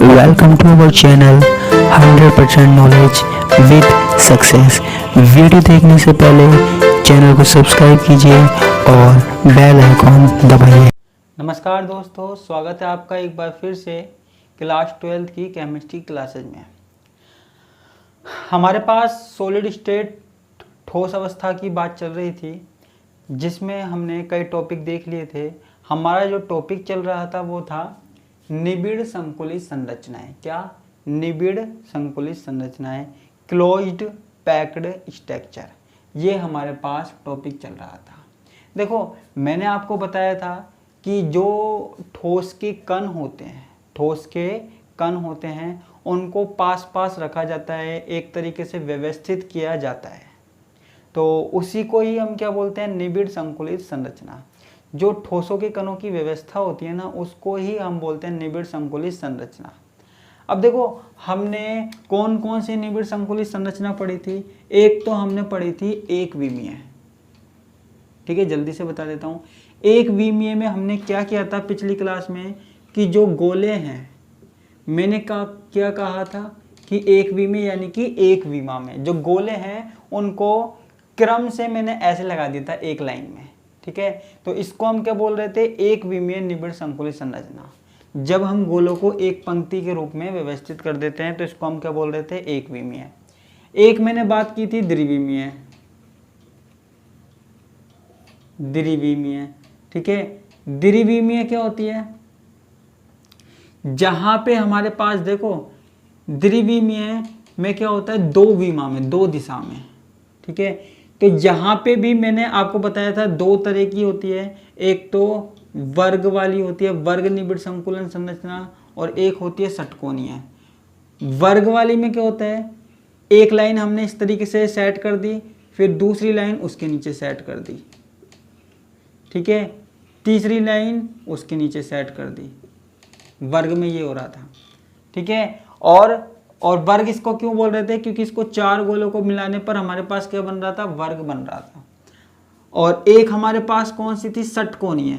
Welcome to our channel 100% knowledge with success. Video देखने से पहले चैनल को सब्सक्राइब कीजिए और बेल आइकॉन दबाइए। नमस्कार दोस्तों, स्वागत है आपका एक बार फिर से क्लास 12 की केमिस्ट्री क्लासेज में। हमारे पास सॉलिड स्टेट ठोस अवस्था की बात चल रही थी, जिसमें हमने कई टॉपिक देख लिए थे। हमारा जो टॉपिक चल रहा था वो था निबिड़ संकुलित संरचनाएं। क्या? निबिड़ संकुलित संरचनाएं, क्लोज्ड पैक्ड स्ट्रक्चर। ये हमारे पास टॉपिक चल रहा था। देखो, मैंने आपको बताया था कि जो ठोस के कण होते हैं उनको पास पास रखा जाता है, एक तरीके से व्यवस्थित किया जाता है। तो उसी को ही हम क्या बोलते हैं? निबिड़ संकुलित संरचना। जो ठोसों के कणों की व्यवस्था होती है ना, उसको ही हम बोलते हैं निबिड़ संकुलित संरचना। अब देखो, हमने कौन कौन सी निबिड़ संकुलित संरचना पढ़ी थी। एक तो हमने पढ़ी थी एक विमीय। ठीक है, जल्दी से बता देता हूँ। एक विमीय में हमने क्या किया था पिछली क्लास में, कि जो गोले हैं, मैंने क्या कहा था कि एक विमीय यानी कि एक विमा में जो गोले हैं उनको क्रम से मैंने ऐसे लगा दिया था एक लाइन में। ठीक है, तो इसको हम क्या बोल रहे थे? एक विमीय निबिड़ संकुलित संरचना। जब हम गोलों को एक पंक्ति के रूप में व्यवस्थित कर देते हैं तो इसको हम क्या बोल रहे थे? एक विमीय। एक मैंने बात की थी द्विविमीय। ठीक है, द्विविमीय क्या होती है? जहां पे हमारे पास देखो, द्विविमीय में क्या होता है? दो विमा में, दो दिशा में। ठीक है, तो यहाँ पे भी मैंने आपको बताया था दो तरह की होती है। एक तो वर्ग वाली होती है, वर्ग निबिड़ संकुलन संरचना, और एक होती है षटकोणीय। वर्ग वाली में क्या होता है? एक लाइन हमने इस तरीके से सेट कर दी, फिर दूसरी लाइन उसके नीचे सेट कर दी। ठीक है, तीसरी लाइन उसके नीचे सेट कर दी। वर्ग में ये हो रहा था। ठीक है, और वर्ग इसको क्यों बोल रहे थे? क्योंकि इसको चार गोलों को मिलाने पर हमारे पास क्या बन रहा था? वर्ग बन रहा था। और एक हमारे पास कौन सी थी? षटकोणीय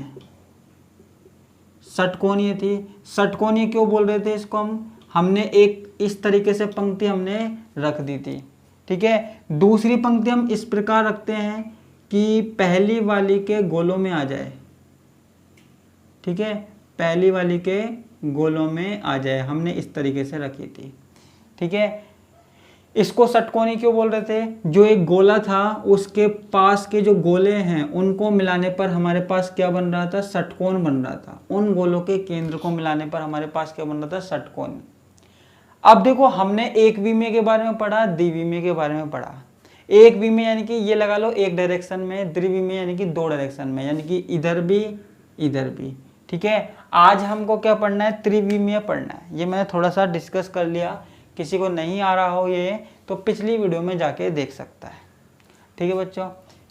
थी। षटकोणीय क्यों बोल रहे थे इसको? हमने एक इस तरीके से पंक्ति हमने रख दी थी। ठीक है, दूसरी पंक्ति हम इस प्रकार रखते हैं कि पहली वाली के गोलों में आ जाए। ठीक है, पहली वाली के गोलों में आ जाए, हमने इस तरीके से रखी थी। ठीक है, इसको षटकोणी क्यों बोल रहे थे? जो एक गोला था उसके पास के जो गोले हैं उनको मिलाने पर हमारे पास क्या बन रहा था? षटकोण बन रहा था। उन गोलों के केंद्र को मिलाने पर हमारे पास क्या बन रहा था? षटकोण। अब देखो, हमने एक विमीय के बारे में पढ़ा, द्विविमीय के बारे में पढ़ा। एक विमीय यानी कि ये लगा लो एक डायरेक्शन में, द्विविमीय यानी कि दो डायरेक्शन में, यानी कि इधर भी इधर भी। ठीक है, आज हमको क्या पढ़ना है? त्रिविमीय पढ़ना है। ये मैंने थोड़ा सा डिस्कस कर लिया। किसी को नहीं आ रहा हो ये तो पिछली वीडियो में जाके देख सकता है। ठीक है बच्चों,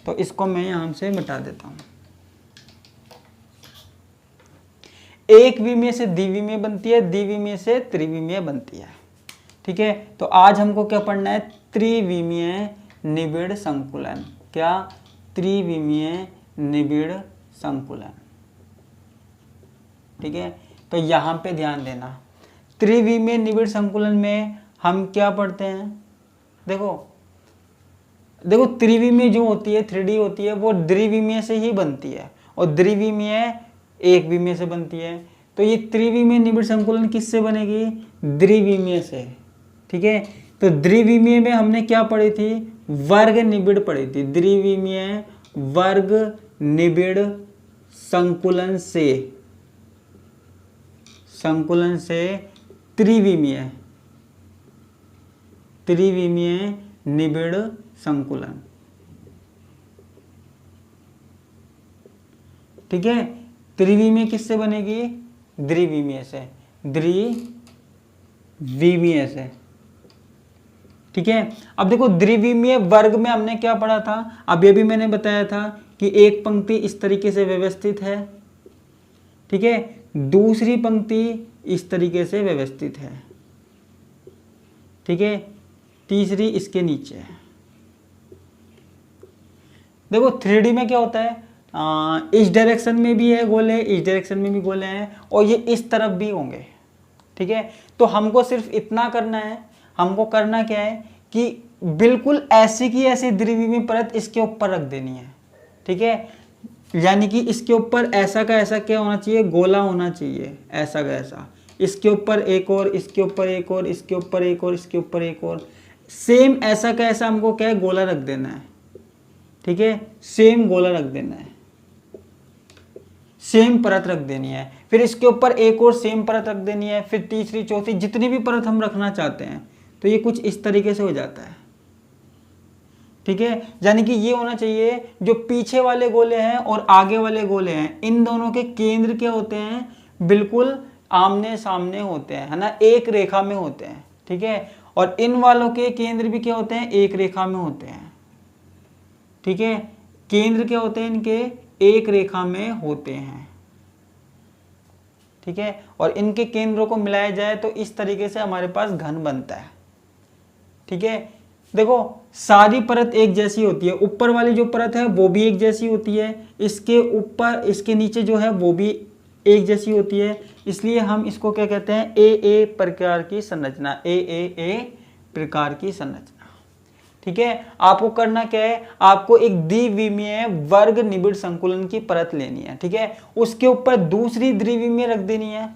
तो इसको मैं यहां से मिटा देता हूं। एक विमीय से द्विविमीय बनती है, द्विविमीय से त्रिविमीय बनती है। ठीक है, तो आज हमको क्या पढ़ना है? त्रिविमीय निबिड़ संकुलन। क्या? त्रिविमीय निबिड़ संकुलन। ठीक है, तो यहां पे ध्यान देना। त्रिविमीय निबिड़ संकुलन में हम क्या पढ़ते हैं? देखो त्रिविमीय जो होती है, 3D होती है, वो द्विविमीय से ही बनती है, और द्विविमीय एक विमीय से बनती है। तो ये त्रिविमीय निबिड़ संकुलन किससे बनेगी? द्विविमीय से। ठीक है, तो द्विविमीय में हमने क्या पढ़ी थी? वर्ग निबिड़ पढ़ी थी। द्विविमीय वर्ग निबिड़ संकुलन से त्रिविमीय निबिड़ संकुलन। ठीक है, त्रिविमीय किससे बनेगी? द्विविमीय से। ठीक है, अब देखो, द्विविमीय वर्ग में हमने क्या पढ़ा था? अब ये भी मैंने बताया था कि एक पंक्ति इस तरीके से व्यवस्थित है। ठीक है, दूसरी पंक्ति इस तरीके से व्यवस्थित है। ठीक है, तीसरी इसके नीचे है। देखो 3D में क्या होता है? इस डायरेक्शन में भी है गोले, इस डायरेक्शन में भी गोले हैं, और ये इस तरफ भी होंगे। ठीक है। तो हमको सिर्फ इतना करना है, हमको करना क्या है कि बिल्कुल ऐसी की ऐसी द्विविमीय परत इसके ऊपर रख देनी है, ठीक है। यानी कि इसके ऊपर ऐसा का ऐसा क्या होना चाहिए, गोला होना चाहिए, ऐसा का ऐसा, इसके ऊपर एक और, इसके ऊपर एक और, इसके ऊपर एक और, इसके ऊपर एक और, सेम ऐसा का ऐसा हमको क्या है, गोला रख देना है, ठीक है। सेम गोला रख देना है, सेम परत रख देनी है, फिर इसके ऊपर एक और सेम परत रख देनी है, फिर तीसरी चौथी जितनी भी परत हम रखना चाहते हैं। तो ये कुछ इस तरीके से हो जाता है, ठीक है। यानी कि ये होना चाहिए जो पीछे वाले गोले हैं और आगे वाले गोले हैं, इन दोनों के केंद्र क्या होते हैं, बिल्कुल आमने सामने होते हैं, है ना, एक रेखा में होते हैं, ठीक है। और इन वालों के केंद्र भी क्या होते हैं, एक रेखा में होते हैं, ठीक है। केंद्र क्या होते हैं इनके, एक रेखा में होते हैं, ठीक है। और इनके केंद्रों को मिलाया जाए तो इस तरीके से हमारे पास घन बनता है, ठीक है। देखो सारी परत एक जैसी होती है, ऊपर वाली जो परत है वो भी एक जैसी होती है, इसके ऊपर इसके नीचे जो है वो भी एक जैसी होती है, इसलिए हम इसको क्या कहते हैं, ए प्रकार की संरचना, ए प्रकार की संरचना, ठीक है। आपको करना क्या है, आपको एक द्विविमीय वर्ग निबिड़ संकुलन की परत लेनी है, ठीक है। उसके ऊपर दूसरी द्विविमीय रख देनी है,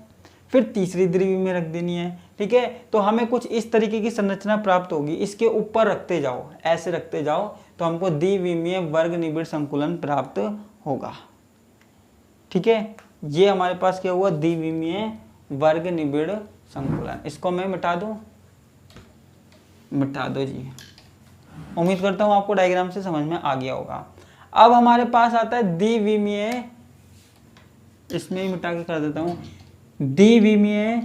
फिर तीसरी द्विविमीय रख देनी है, ठीक है। तो हमें कुछ इस तरीके की संरचना प्राप्त होगी, इसके ऊपर रखते जाओ, ऐसे रखते जाओ, तो हमको द्विविमीय वर्ग निबिड़ संकुलन प्राप्त होगा, ठीक है। ये हमारे पास क्या हुआ, द्विविमीय वर्ग निबिड़ संकुलन। इसको मैं मिटा दूं, मिटा दो जी। उम्मीद करता हूं आपको डायग्राम से समझ में आ गया होगा। अब हमारे पास आता है द्विविमीय, इसमें ही मिटा के कर देता हूं, द्विविमीय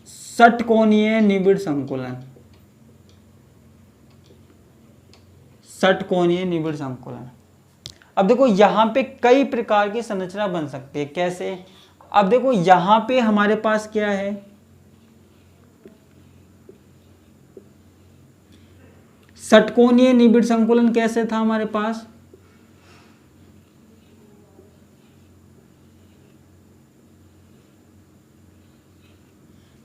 षटकोणीय निबिड़ संकुलन, षटकोणीय निबिड़ संकुलन। अब देखो यहां पे कई प्रकार की संरचना बन सकती है, कैसे, अब देखो यहां पे हमारे पास क्या है, षटकोणीय निबिड़ संकुलन कैसे था हमारे पास,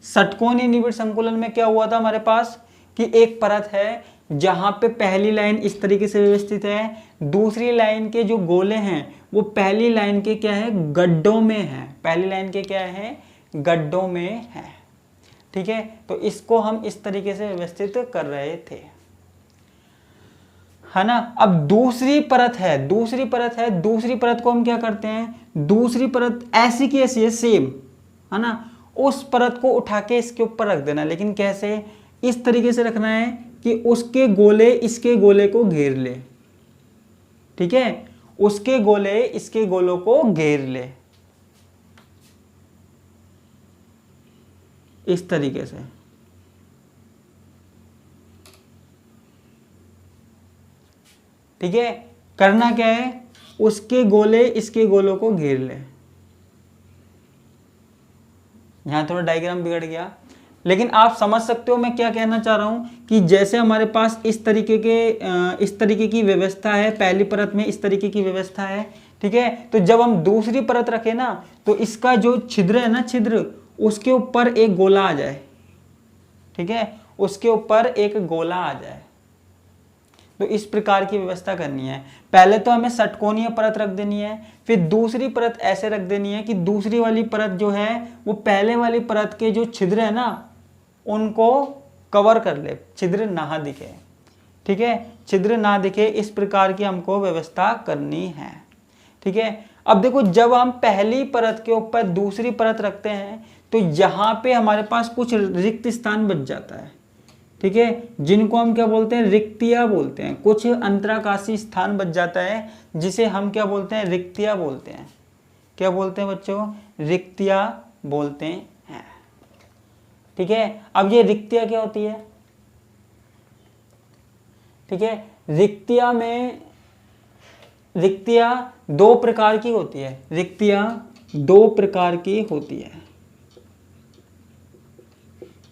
षटकोणीय निबिड़ संकुलन में क्या हुआ था हमारे पास कि एक परत है जहां पे पहली लाइन इस तरीके से व्यवस्थित है, दूसरी लाइन के जो गोले हैं वो पहली लाइन के क्या है, गड्ढों में है, पहली लाइन के क्या है, गड्ढों में है, ठीक है। तो इसको हम इस तरीके से व्यवस्थित कर रहे थे, है ना। अब दूसरी परत है, दूसरी परत है, दूसरी परत को हम क्या करते हैं, दूसरी परत ऐसी की ऐसी है, सेम, है ना, उस परत को उठा के इसके ऊपर रख देना, लेकिन कैसे, इस तरीके से रखना है कि उसके गोले इसके गोले को घेर ले, ठीक है, उसके गोले इसके गोलों को घेर ले, इस तरीके से, ठीक है। करना क्या है, उसके गोले इसके गोलों को घेर ले। यहां थोड़ा डायग्राम बिगड़ गया, लेकिन आप समझ सकते हो मैं क्या कहना चाह रहा हूं कि जैसे हमारे पास इस तरीके की व्यवस्था है, पहली परत में इस तरीके की व्यवस्था है, ठीक है। तो जब हम दूसरी परत रखें ना, तो इसका जो छिद्र है ना, छिद्र, उसके ऊपर एक गोला आ जाए, ठीक है, उसके ऊपर एक गोला आ जाए। तो इस प्रकार की व्यवस्था करनी है। पहले तो हमें षटकोणीय परत रख देनी है, फिर दूसरी परत ऐसे रख देनी है कि दूसरी वाली परत जो है वो पहले वाली परत के जो छिद्र है ना उनको कवर कर ले, छिद्र ना दिखे, ठीक है, छिद्र ना दिखे, इस प्रकार की हमको व्यवस्था करनी है, ठीक है। अब देखो जब हम पहली परत के ऊपर दूसरी परत रखते हैं तो यहाँ पे हमारे पास कुछ रिक्त स्थान बच जाता है, ठीक है, जिनको हम क्या बोलते हैं, रिक्तियां बोलते हैं, कुछ अंतराकाशी स्थान बच जाता है जिसे हम क्या बोलते हैं, रिक्तियां बोलते हैं। क्या बोलते हैं बच्चों, रिक्तियां बोलते हैं, ठीक है। अब ये रिक्तियां क्या होती है, ठीक है, रिक्तियां दो प्रकार की होती है, रिक्तियां दो प्रकार की होती है,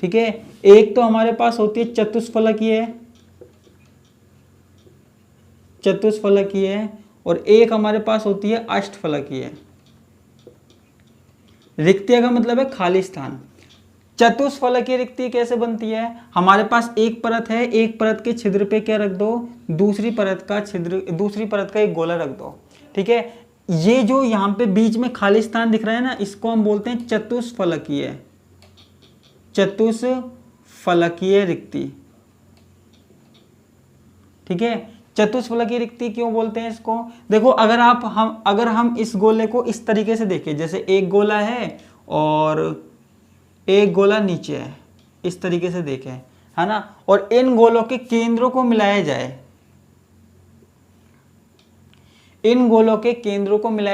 ठीक है। एक तो हमारे पास होती है चतुष्फलकीय, चतुष्फलकीय, और एक हमारे पास होती है अष्टफलकीय। रिक्तियां का मतलब है खाली स्थान। चतुष्फलकीय रिक्ति कैसे बनती है? हमारे पास एक परत है, एक परत के छिद्र पे क्या रख दो, दूसरी परत का एक गोला रख दो। ठीक है, ये जो यहाँ पे बीच में खाली स्थान दिख रहा है ना, इसको हम बोलते हैं चतुष्फलकीय रिक्ति। ठीक है, चतुष्फलकीय रिक्ति क्यों बोलते हैं इसको? देखो, अगर हम इस गोले को इस तरीके से देखें, जैसे एक गोला है और एक गोला नीचे है, इस तरीके से देखें, है ना, और इन गोलों के केंद्रों को मिलाया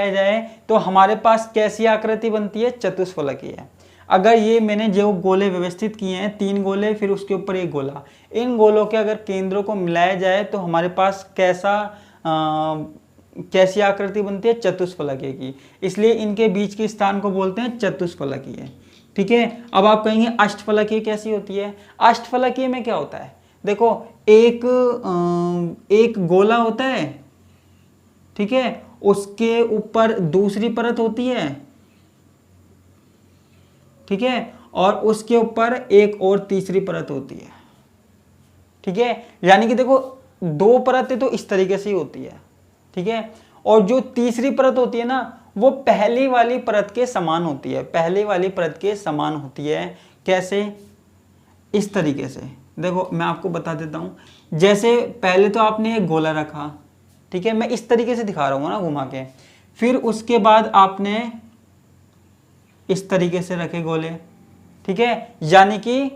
जाए, तो हमारे पास कैसी आकृति बनती है? चतुष्फलकीय। अगर ये मैंने जो गोले व्यवस्थित किए हैं, 3 गोले फिर उसके ऊपर एक गोला, इन गोलों के अगर केंद्रों को मिलाया जाए तो हमारे पास कैसी आकृति बनती है? चतुष्फलकीय की। इसलिए इनके बीच के स्थान को बोलते हैं चतुष्फलकीय। ठीक है, अब आप कहेंगे अष्टफलकीय कैसी होती है? अष्टफलकीय में क्या होता है? देखो, एक गोला होता है, ठीक है, उसके ऊपर दूसरी परत होती है, ठीक है, और उसके ऊपर एक और तीसरी परत होती है। ठीक है, यानी कि देखो 2 परतें तो इस तरीके से ही होती है। ठीक है, और जो तीसरी परत होती है ना, वो पहली वाली परत के समान होती है, कैसे? इस तरीके से। देखो, मैं आपको बता देता हूं। जैसे पहले तो आपने एक गोला रखा, ठीक है, मैं इस तरीके से दिखा रहा हूँ ना घुमा के, फिर उसके बाद आपने इस तरीके से रखे गोले। ठीक है, यानी कि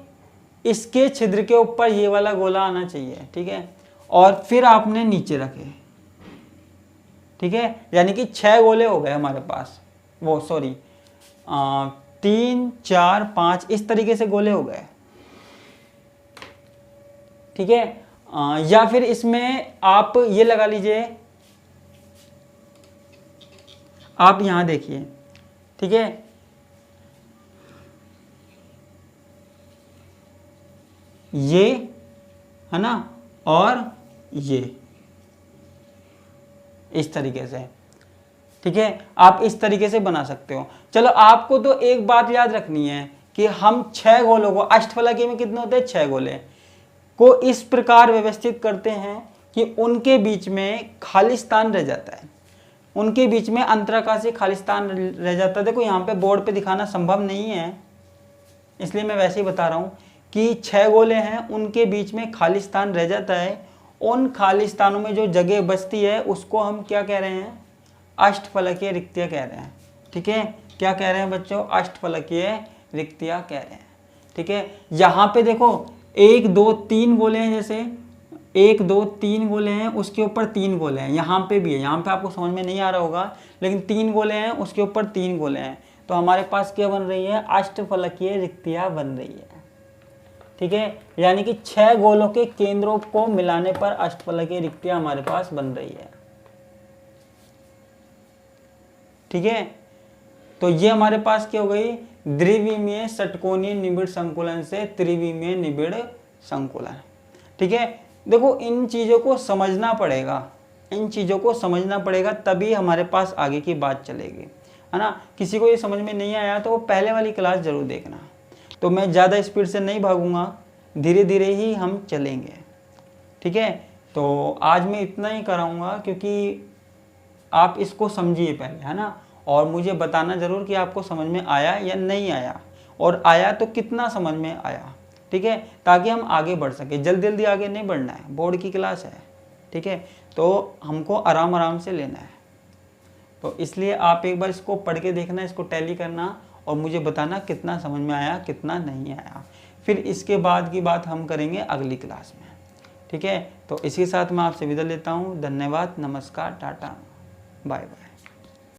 इसके छिद्र के ऊपर ये वाला गोला आना चाहिए। ठीक है, और फिर आपने नीचे रखे। ठीक है, यानी कि 6 गोले हो गए हमारे पास, 3 4 5 इस तरीके से गोले हो गए। ठीक है, या फिर इसमें आप ये लगा लीजिए, आप यहां देखिए। ठीक है, ये है ना, और ये इस तरीके से। ठीक है, आप इस तरीके से बना सकते हो। चलो, आपको तो एक बात याद रखनी है कि हम 6 गोलों को, अष्टफलकीय में कितने होते हैं? 6 गोले को इस प्रकार व्यवस्थित करते हैं कि उनके बीच में खाली स्थान रह जाता है, उनके बीच में अंतराकाशीय खाली स्थान रह जाता है। देखो, यहाँ पे बोर्ड पे दिखाना संभव नहीं है, इसलिए मैं वैसे ही बता रहा हूँ कि 6 गोले हैं, उनके बीच में खाली स्थान रह जाता है। उन खाली स्थानों में जो जगह बचती है उसको हम क्या कह रहे हैं? अष्टफलकीय रिक्तियाँ कह रहे हैं। ठीक है, क्या कह रहे हैं बच्चों? अष्टफलकीय रिक्तियाँ कह रहे हैं। ठीक है, यहाँ पे देखो 1 2 3 गोले हैं, जैसे 1 2 3 गोले हैं, उसके ऊपर 3 गोले हैं, यहाँ पे भी है। यहाँ पे आपको समझ में नहीं आ रहा होगा, लेकिन 3 गोले हैं, उसके ऊपर 3 गोले हैं, तो हमारे पास क्या बन रही है? अष्टफलकीय रिक्तियाँ बन रही है। ठीक है, यानी कि 6 गोलों के केंद्रों को मिलाने पर अष्टफलकीय रिक्तियां हमारे पास बन रही है। ठीक है, तो ये हमारे पास क्या हो गई? द्विविमीय षटकोणीय निबिड़ संकुलन से त्रिविमीय निबिड़ संकुलन। ठीक है, देखो, इन चीजों को समझना पड़ेगा, तभी हमारे पास आगे की बात चलेगी, है ना। किसी को ये समझ में नहीं आया तो वो पहले वाली क्लास जरूर देखना। तो मैं ज़्यादा स्पीड से नहीं भागूंगा, धीरे धीरे ही हम चलेंगे। ठीक है, तो आज मैं इतना ही कराऊंगा, क्योंकि आप इसको समझिए पहले, है ना, और मुझे बताना ज़रूर कि आपको समझ में आया या नहीं आया, और आया तो कितना समझ में आया। ठीक है, ताकि हम आगे बढ़ सके। जल्दी जल्दी आगे नहीं बढ़ना है, बोर्ड की क्लास है। ठीक है, तो हमको आराम आराम से लेना है। तो इसलिए आप एक बार इसको पढ़ के देखना, इसको टैली करना, और मुझे बताना कितना समझ में आया, कितना नहीं आया। फिर इसके बाद की बात हम करेंगे अगली क्लास में। ठीक है, तो इसी के साथ मैं आपसे विदा लेता हूँ। धन्यवाद, नमस्कार, टाटा, बाय बाय।